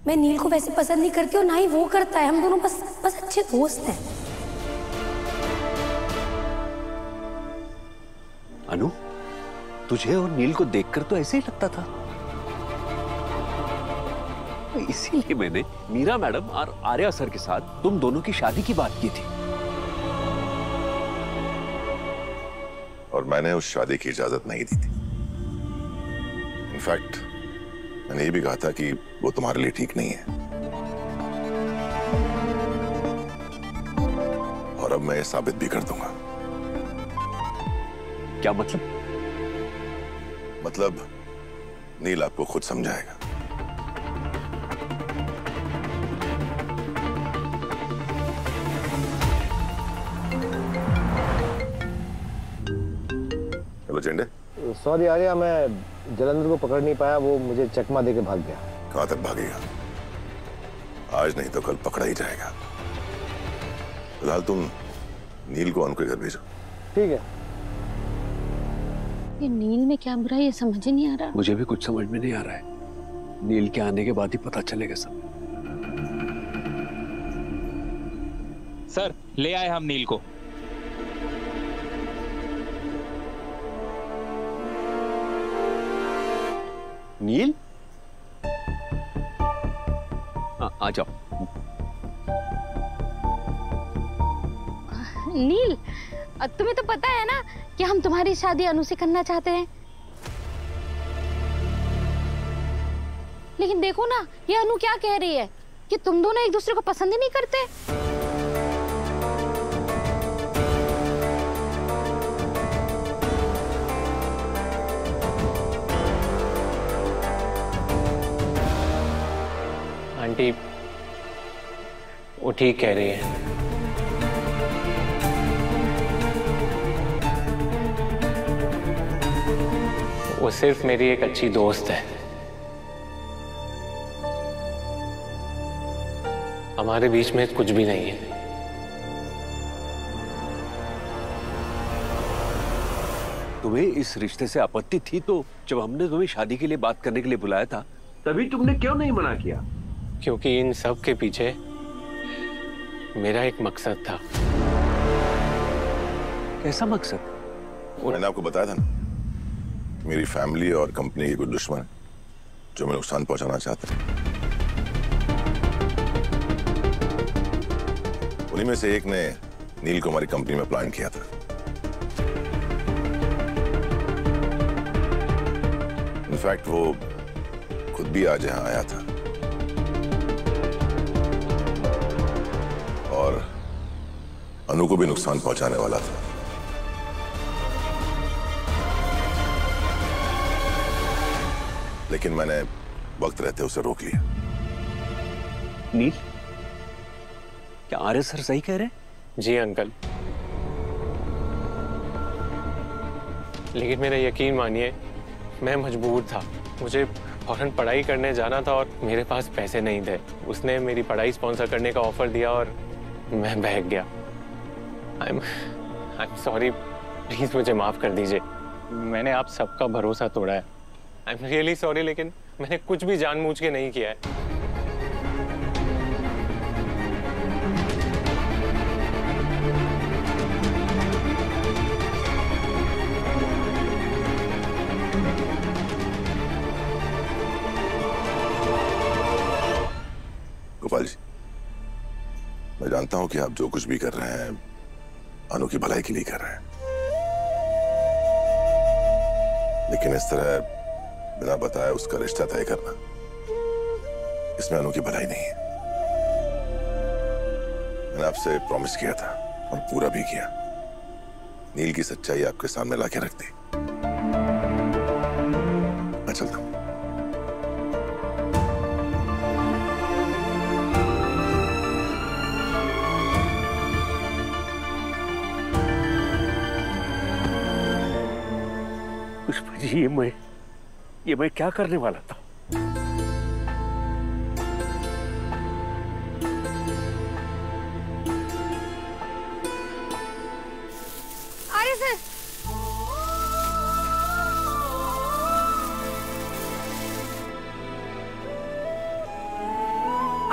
मैं नील को वैसे पसंद नहीं करती और ना ही वो करता है। हम दोनों बस अच्छे दोस्त हैं। अनु, तुझे और नील को देखकर तो ऐसे ही लगता था। इसीलिए मैंने मीरा मैडम और आर्या सर के साथ तुम दोनों की शादी की बात की थी। और मैंने उस शादी की इजाजत नहीं दी थी। इनफैक्ट मैंने ये भी कहा था कि वो तुम्हारे लिए ठीक नहीं है। और अब मैं ये साबित भी कर दूंगा। क्या मतलब? मतलब नील आपको खुद समझाएगा। हेलो चंडे। सॉरी आर्या, मैं जलंधर को पकड़ नहीं पाया, वो मुझे चकमा देके भाग गया। कहां तक भागेगा? आज नहीं तो कल पकड़ा ही जाएगा। फिलहाल तुम नील को उनके घर भेजो। ठीक है। ये नील में क्या बुरा है ये समझ ही नहीं आ रहा। मुझे भी कुछ समझ में नहीं आ रहा है। नील के आने के बाद ही पता चलेगा सब। सर, ले आए हम नील को। नील, आ जाओ। नील, तुम्हें तो पता है ना कि हम तुम्हारी शादी अनु से करना चाहते हैं। लेकिन देखो ना, ये अनु क्या कह रही है कि तुम दोनों एक दूसरे को पसंद ही नहीं करते। आंटी, वो ठीक कह रही है। वो सिर्फ मेरी एक अच्छी दोस्त है। हमारे बीच में कुछ भी नहीं है। तुम्हें इस रिश्ते से आपत्ति थी तो जब हमने तुम्हें शादी के लिए बात करने के लिए बुलाया था तभी तुमने क्यों नहीं मना किया? क्योंकि इन सब के पीछे मेरा एक मकसद था। कैसा मकसद? मैंने आपको बताया था ना, मेरी फैमिली और कंपनी के कुछ दुश्मन हैं जो मैं नुकसान पहुंचाना चाहते हैं। उन्हीं में से एक ने नील को हमारी कंपनी में प्लान किया था। इनफैक्ट वो खुद भी आज यहां आया था और अनु को भी नुकसान पहुंचाने वाला था। लेकिन मैंने वक्त रहते उसे रोक लिया। नील, क्या आर्य सर सही कह रहे हैं? जी अंकल, लेकिन मेरा यकीन मानिए, मैं मजबूर था। मुझे फौरन पढ़ाई करने जाना था और मेरे पास पैसे नहीं थे। उसने मेरी पढ़ाई स्पॉन्सर करने का ऑफर दिया और मैं बहक गया। आई एम सॉरी, प्लीज मुझे माफ कर दीजिए। मैंने आप सबका भरोसा तोड़ा है। आई एम रियली सॉरी, लेकिन मैंने कुछ भी जानबूझ के नहीं किया है। गोपाल जी, मैं जानता हूं कि आप जो कुछ भी कर रहे हैं अनु की भलाई के लिए कर रहे हैं, लेकिन इस तरह बिना बताए उसका रिश्ता तय करना, इसमें अनु की भलाई नहीं है। मैंने आपसे प्रॉमिस किया था और पूरा भी किया। नील की सच्चाई आपके सामने लाके रख दी। मैं चलता हूं। पुष्पा जी, ये मैं क्या करने वाला था? आर्य सर,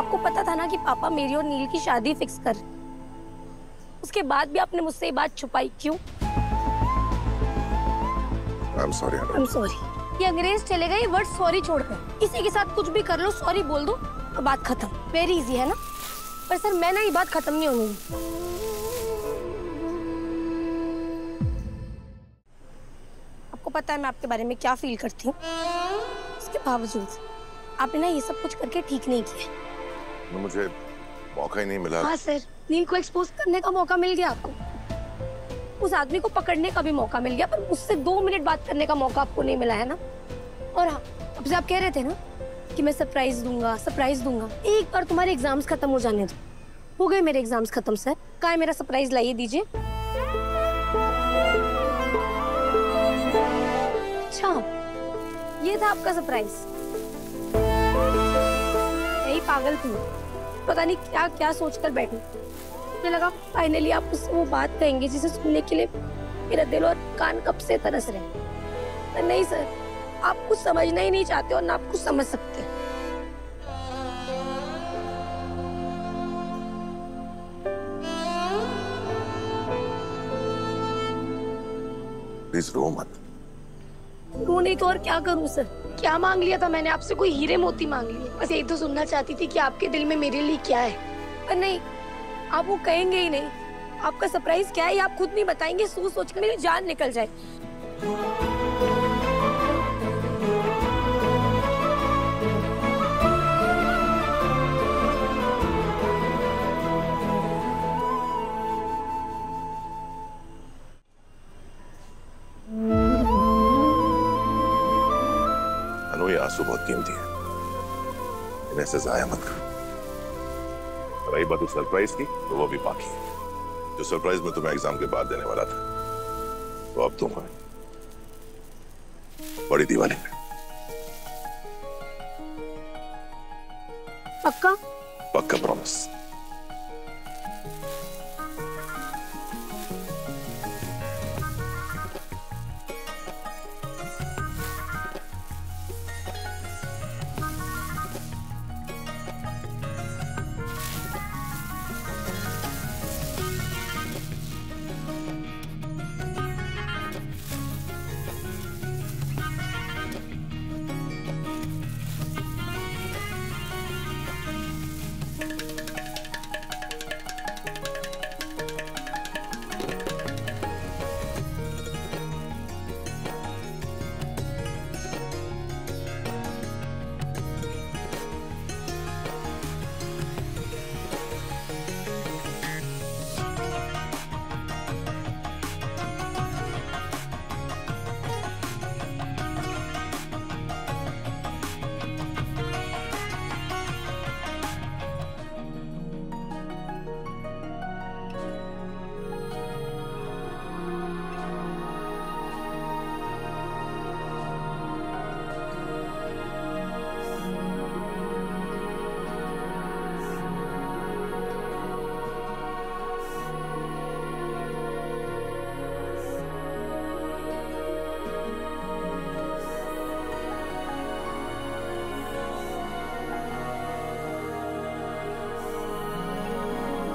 आपको पता था ना कि पापा मेरी और नील की शादी फिक्स कर, उसके बाद भी आपने मुझसे ये बात छुपाई क्यों? I'm sorry, Anu. I'm sorry। ये अंग्रेज चले गए वर्ड सॉरी छोड़कर, किसी के साथ कुछ भी कर लो सॉरी बोल दो तो बात खत्म। वेरी इजी है ना? पर सर मैं ना ये बात खत्म नहीं होनी। आपको पता है मैं आपके बारे में क्या फील करती हूँ, इसके बावजूद आपने ना ये सब कुछ करके ठीक नहीं किया। मुझे मौका ही नहीं मिला। हाँ सर, नील को एक्सपोज करने का मौका मिल गया आपको, उस आदमी को पकड़ने का भी मौका मिल गया, पर उससे 2 मिनट बात करने का मौका आपको नहीं मिला है ना। और हाँ, अब से आप कह रहे थे ना कि मैं सरप्राइज दूंगा सरप्राइज दूंगा। एक बार तुम्हारे एग्जाम्स खत्म हो जाने दो। हो गए मेरे एग्जाम्स खत्म सर, कहाँ है मेरा सरप्राइज, लाइए दीजिए। अच्छा ये था आपका सरप्राइज। यही पागल थी, पता नहीं क्या क्या सोचकर बैठी। मुझे लगा फाइनली आप उससे वो बात कहेंगे जिसे सुनने के लिए मेरा दिल और कान कब से तरस रहे। पर नहीं सर, आप कुछ समझना ही नहीं चाहते और ना आप कुछ समझ सकते। प्लीज रो मत। रो नहीं तो और क्या करूं सर? क्या मांग लिया था मैंने आपसे? कोई हीरे मोती मांग लिए? बस यही तो सुनना चाहती थी कि आपके दिल में मेरे लिए क्या है। पर नहीं, आप वो कहेंगे ही नहीं। आपका सरप्राइज क्या है आप खुद नहीं बताएंगे, सोच सोच कर मेरी जान निकल जाए। अनु, ये आंसू बहुत कीमती है, इन्हें से जाया मत करो। रही बात उस सरप्राइज की, तो वो भी बाकी है। जो सरप्राइज मैं तुम्हें एग्जाम के बाद देने वाला था, वो अब दूंगा बड़ी दिवाली में। पक्का? पक्का प्रॉमिस।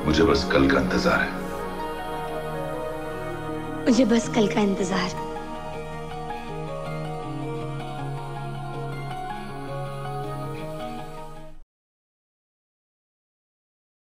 मुझे बस कल का इंतजार है। मुझे बस कल का इंतजार।